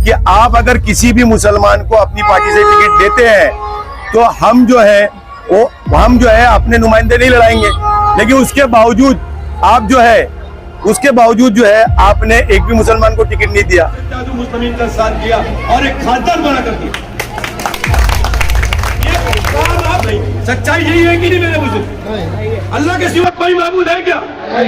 कि आप अगर किसी भी मुसलमान को अपनी पार्टी से टिकट देते हैं तो हम जो है अपने नुमाइंदे नहीं लड़ाएंगे, लेकिन उसके बावजूद जो है आपने एक भी मुसलमान को टिकट नहीं दिया। मुस्लिमीन का साथ दिया और एक खासदार बना कर दिया। सच्चाई यही है कि नहीं मेरे बुजुर्ग? अल्लाह के सिवा कोई माबूद है क्या?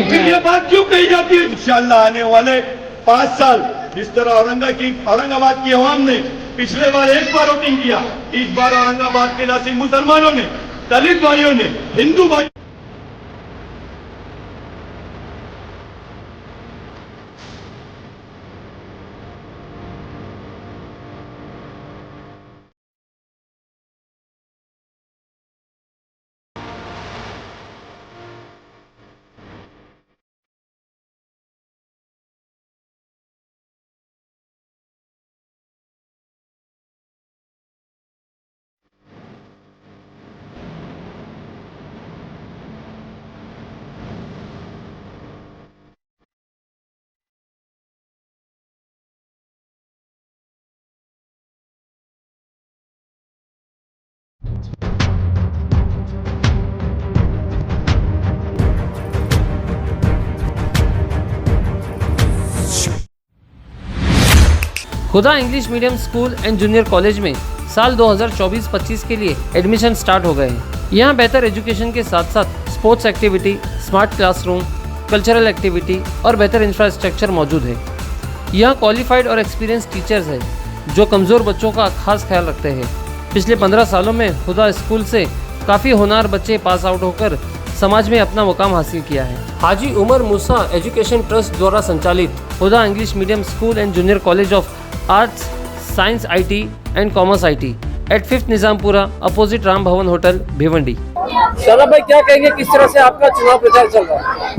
फिर ये बात क्यों कही जाती है? इंशाअल्लाह आने वाले 5 साल जिस तरह औरंगाबाद की अवाम ने पिछले बार एक बार वोटिंग किया, इस बार औरंगाबाद के नासिक मुसलमानों ने, दलित भाइयों ने, हिंदू भाई खुदा English medium school and junior college में साल 2024-25 के लिए एडमिशन स्टार्ट हो गए हैं। यहाँ बेहतर एजुकेशन के साथ साथ sports activity, smart classroom, cultural activity और बेहतर इंफ्रास्ट्रक्चर मौजूद है। यहाँ क्वालिफाइड और एक्सपीरियंस टीचर्स हैं जो कमज़ोर बच्चों का खास ख्याल रखते हैं। पिछले 15 सालों में खुदा स्कूल से काफ़ी होनहार बच्चे पास आउट होकर समाज में अपना मुकाम हासिल किया है। हाजी उमर मूसा एजुकेशन ट्रस्ट द्वारा संचालित Khuda English medium school and junior college of arts, science IT and commerce IT at 5th Nizampura opposite Ram Bhavan hotel Bhiwandi. Shadab भाई क्या कहेंगे, किस तरह से आपका चुनाव प्रचार चल रहा है?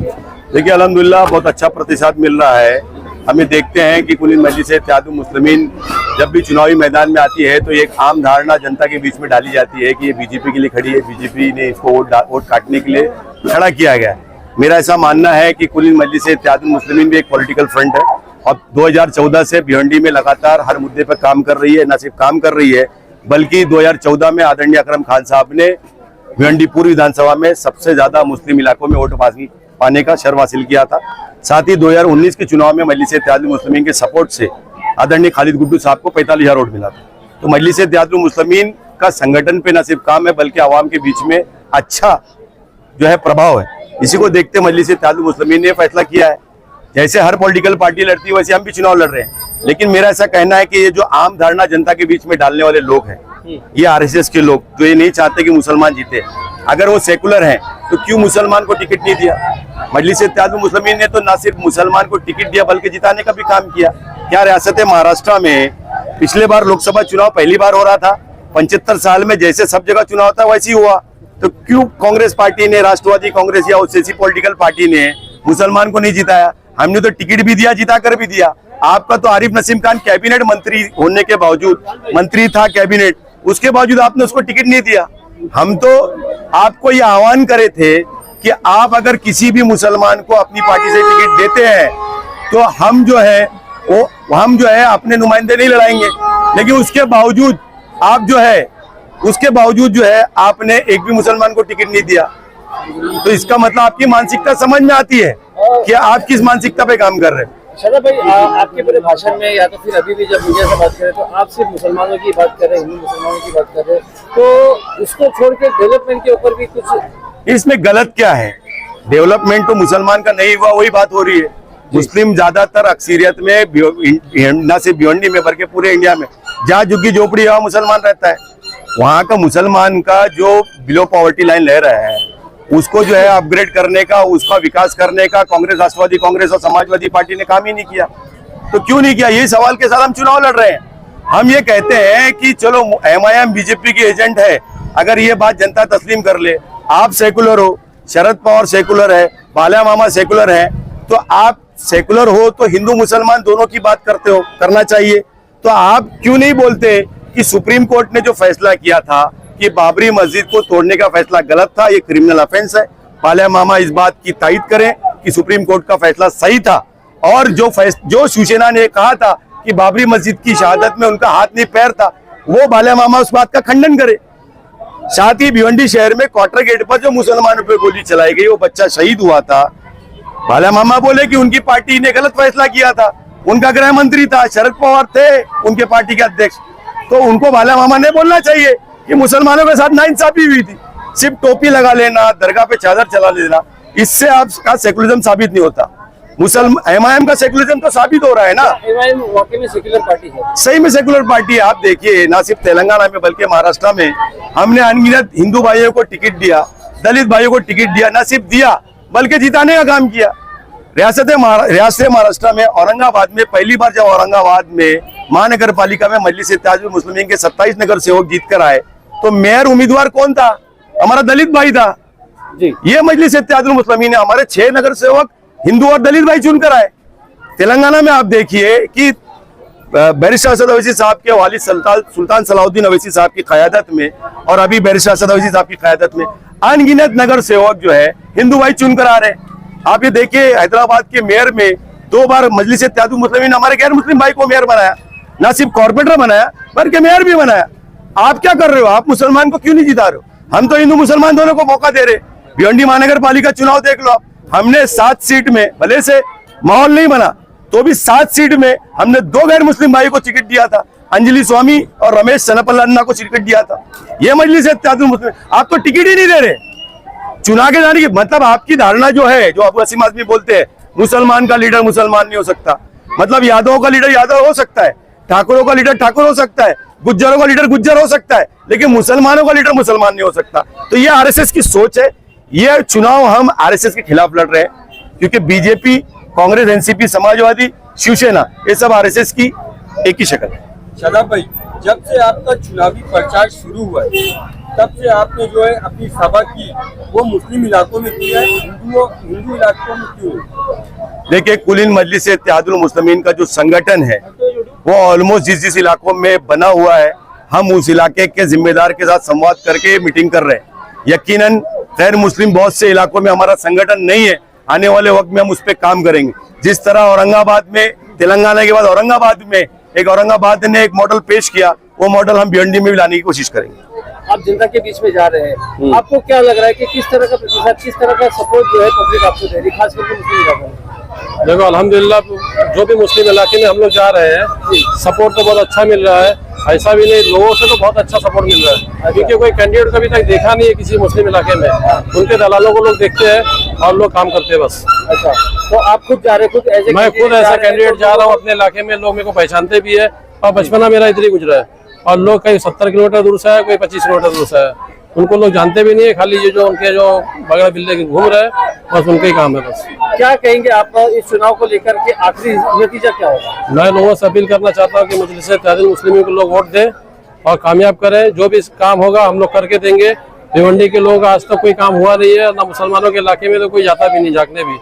देखिए अल्हम्दुलिल्लाह बहुत अच्छा प्रतिसाद मिल रहा है। हमें देखते हैं कि कुल मजलिस-ए-इत्तेहादुल मुस्लिमीन जब भी चुनावी मैदान में आती है तो एक आम धारणा जनता के बीच में डाली जाती है कि ये बीजेपी के लिए खड़ी है, बीजेपी ने इसको वोट काटने के लिए खड़ा किया गया है। मेरा ऐसा मानना है कि कुल मजलिस-ए-इत्तेहादुल मुस्लिमीन भी एक पॉलिटिकल फ्रंट है और 2014 से भिवंडी में लगातार हर मुद्दे पर काम कर रही है। न सिर्फ काम कर रही है बल्कि 2014 में आदरणीय अकरम खान साहब ने भिवंडी पूर्व विधानसभा में सबसे ज्यादा मुस्लिम इलाकों में वोट पाने का शर्फ हासिल किया था। साथ ही 2019 के चुनाव में मजलिस-ए-इत्तेहादुल मुस्लिमीन के सपोर्ट से आदरणीय खालिद गुड्डू साहब को 45,000 वोट मिला था। तो मजलिस-ए-इत्तेहादुल मुस्लिमीन का संगठन पे न सिर्फ काम है बल्कि आवाम के बीच में अच्छा जो है प्रभाव है। इसी को देखते मजलिस-ए-इत्तेहादुल मुस्लिमीन ने फैसला किया है, जैसे हर पॉलिटिकल पार्टी लड़ती है वैसे हम भी चुनाव लड़ रहे हैं। लेकिन मेरा ऐसा कहना है कि ये जो आम धारणा जनता के बीच में डालने वाले लोग हैं, ये RSS के लोग जो ये नहीं चाहते कि मुसलमान जीते, अगर वो सेकुलर हैं तो क्यों मुसलमान को टिकट नहीं दिया? मजलिस-ए-इत्तेहादुल मुस्लिमीन ने तो ना सिर्फ मुसलमान को टिकट दिया बल्कि जिताने का भी काम किया। क्या रियासत महाराष्ट्र में पिछले बार लोकसभा चुनाव पहली बार हो रहा था, 75 साल में जैसे सब जगह चुनाव होता वैसे ही हुआ, तो क्यों कांग्रेस पार्टी ने, राष्ट्रवादी कांग्रेस या ऐसी पॉलिटिकल पार्टी ने मुसलमान को नहीं जिताया? हमने तो टिकट भी दिया, जिता कर भी दिया। आपका तो आरिफ नसीम खान कैबिनेट मंत्री होने के बावजूद, मंत्री था कैबिनेट, उसके बावजूद आपने उसको टिकट नहीं दिया। हम तो आपको ये आह्वान करे थे कि आप अगर किसी भी मुसलमान को अपनी पार्टी से टिकट देते हैं तो हम जो है अपने नुमाइंदे नहीं लड़ाएंगे, लेकिन उसके बावजूद जो है आपने एक भी मुसलमान को टिकट नहीं दिया। तो इसका मतलब आपकी मानसिकता समझ में आती है कि आप किस मानसिकता पे काम कर रहे हैं। शादाब भाई आपके पूरे भाषण में या तो फिर अभी भी जब मीडिया से बात करें तो आप सिर्फ मुसलमानों की बात कर रहे हैं, हिंदू मुसलमानों की बात कर रहे हैं, तो उसको छोड़ के डेवलपमेंट के ऊपर भी कुछ इसमें गलत क्या है? डेवलपमेंट तो मुसलमान का नहीं हुआ, वही बात हो रही है। मुस्लिम ज्यादातर अक्सरियत में न सिर्फ भिवंडी में बल्कि पूरे इंडिया में जहाँ झुग्गी झोपड़ी वहाँ मुसलमान रहता है, वहाँ का मुसलमान का जो बिलो पॉवर्टी लाइन ले रहा है उसको जो है अपग्रेड करने का, उसका विकास करने का कांग्रेस, राष्ट्रवादी कांग्रेस और समाजवादी पार्टी ने काम ही नहीं किया। तो क्यों नहीं किया? यही सवाल के साथ हम चुनाव लड़ रहे हैं। हम ये कहते हैं कि चलो MIM बीजेपी की एजेंट है, अगर ये बात जनता तस्लीम कर ले, आप सेकुलर हो, शरद पवार सेकुलर है, बाला मामा सेकुलर है, तो आप सेकुलर हो तो हिंदू मुसलमान दोनों की बात करना चाहिए। तो आप क्यों नहीं बोलते कि सुप्रीम कोर्ट ने जो फैसला किया था कि बाबरी मस्जिद को तोड़ने का फैसला गलत था, ये क्रिमिनल ऑफेंस है, बाला मामा इस बात की तायद करें कि सुप्रीम कोर्ट का फैसला सही था, और जो शिवसेना ने कहा था कि बाबरी मस्जिद की शहादत में उनका हाथ नहीं पैर था, वो बाला मामा उस बात का खंडन करे। साथ ही भिवंडी शहर में क्वार्टर गेट पर जो मुसलमानों पर गोली चलाई गई, वो बच्चा शहीद हुआ था। बाला मामा बोले कि उनकी पार्टी ने गलत फैसला किया था, उनका गृह मंत्री था, शरद पवार थे उनके पार्टी के अध्यक्ष, तो उनको बाला मामा ने बोलना चाहिए कि मुसलमानों के साथ नाइंसाफी हुई थी। सिर्फ टोपी लगा लेना, दरगाह पे चादर चला लेना, इससे आपका सेकुलरिज्म साबित नहीं होता। एमआईएम का सेकुलरिज्म तो साबित हो रहा है ना। एमआईएम वाकई में सेक्युलर पार्टी है, सही में सेकुलर पार्टी है। आप देखिए, ना सिर्फ तेलंगाना में बल्कि महाराष्ट्र में हमने अनगिनत हिंदू भाइयों को टिकट दिया, दलित भाइयों को टिकट दिया, न सिर्फ दिया बल्कि जिताने का काम किया। रियासत महाराष्ट्र में औरंगाबाद में पहली बार जब औरंगाबाद में महानगर पालिका में मजलिस इत्तेहादुल मुस्लिमीन के 27 नगर सेवक जीत कर आए, तो मेयर उम्मीदवार कौन था? हमारा दलित भाई था जी। ये मजलिस इत्तेहादुल मुस्लिमीन ने हमारे 6 नगर सेवक हिंदू और दलित भाई चुनकर आए। तेलंगाना में आप देखिए कि बैरिस्टर असद अवैसी साहब के वालिद सुल्तान सलाउद्दीन अवैसी साहब की क़यादत में और अभी बैरिस्टर असद अवैसी साहब की क़यादत में अनगिनत नगर सेवक जो है हिंदू भाई चुनकर आ रहे हैं। आप ये देखिए, हैदराबाद के मेयर में 2 बार मजलिस इत्तेहादुल मुस्लिमीन ने हमारे गैर मुस्लिम भाई को मेयर बनाया, ना सिर्फ कॉर्पोरेटर बनाया बल्कि मेयर भी बनाया। आप क्या कर रहे हो? आप मुसलमान को क्यों नहीं जिता रहे हो? हम तो हिंदू मुसलमान दोनों को मौका दे रहे। भिवंडी महानगर पालिका चुनाव देख लो आप, हमने 7 सीट में, भले से माहौल नहीं बना तो भी 7 सीट में हमने 2 गैर मुस्लिम भाई को टिकट दिया था, अंजलि स्वामी और रमेश सनपल्ला अन्ना को टिकट दिया था। ये मजलिस इत्तेहादुल मुस्लिमीन, आप तो टिकट ही नहीं दे रहे चुना के जाने की। मतलब आपकी धारणा जो है, जो अबू वसीम आजमी बोलते हैं मुसलमान का लीडर मुसलमान नहीं हो सकता, मतलब यादवों का लीडर यादव हो सकता है, ठाकुरों का लीडर ठाकुर हो सकता है, गुज्जरों का लीडर गुज्जर हो सकता है, लेकिन मुसलमानों का लीडर मुसलमान नहीं हो सकता। तो ये आरएसएस की सोच है। ये चुनाव हम आरएसएस के खिलाफ लड़ रहे हैं, क्योंकि बीजेपी, कांग्रेस, एनसीपी, समाजवादी, शिवसेना, ये सब आरएसएस की एक ही शक्ल है। शादाब भाई, जब से आपका चुनावी प्रचार शुरू हुआ है तब से आपने जो है अपनी सभा की वो मुस्लिम इलाकों में की है, हिंदू इलाकों में क्यों? देखिए, कुलीन मजलिस इत्तेहादुल मुस्लिमीन का जो संगठन है वो ऑलमोस्ट जिस इलाकों में बना हुआ है, हम उस इलाके के जिम्मेदार के साथ संवाद करके मीटिंग कर रहे हैं। यकीनन गैर मुस्लिम बहुत से इलाकों में हमारा संगठन नहीं है, आने वाले वक्त में हम उस पर काम करेंगे। जिस तरह औरंगाबाद में, तेलंगाना के बाद औरंगाबाद में औरंगाबाद ने एक मॉडल पेश किया, वो मॉडल हम भिवंडी में भी लाने की कोशिश करेंगे। आप जनता के बीच में जा रहे हैं, आपको क्या लग रहा है कि किस तरह का प्रतिसाद, किस तरह का सपोर्ट जो है पब्लिक आपको दे रही है, खास करके मुस्लिम इलाकों में? देखो, अल्हम्दुलिल्लाह जो भी मुस्लिम इलाके में हम लोग जा रहे हैं, सपोर्ट तो बहुत अच्छा मिल रहा है। ऐसा भी नहीं, लोगों से तो बहुत अच्छा सपोर्ट मिल रहा है, क्योंकि कोई कैंडिडेट कभी तक देखा नहीं है किसी मुस्लिम इलाके में। उनके दलालों को लोग देखते हैं और लोग काम करते हैं बस। अच्छा, तो आप खुद जा रहे हैं? मैं खुद ऐसा कैंडिडेट जा रहा हूँ अपने इलाके में, लोग मेरे को पहचानते भी है और बचपना मेरा इधर ही गुजरा है। और लोग कहीं 70 किलोमीटर दूर से है, कोई 25 किलोमीटर दूर से है, उनको लोग जानते भी नहीं है। खाली ये जो उनके जो बगल बिल्ले घूम रहे हैं, बस उनका ही काम है। बस क्या कहेंगे आप इस चुनाव को लेकर के, आखिरी नतीजा क्या होगा? मैं लोगों से अपील करना चाहता हूँ कि मजलिस इत्तेहादुल मुस्लिमीन को लोग वोट दें और कामयाब करें। जो भी काम होगा हम लोग करके देंगे। भिवंडी के लोग आज तक कोई काम हुआ नहीं है, ना मुसलमानों के इलाके में तो कोई जाता भी नहीं झांकने भी।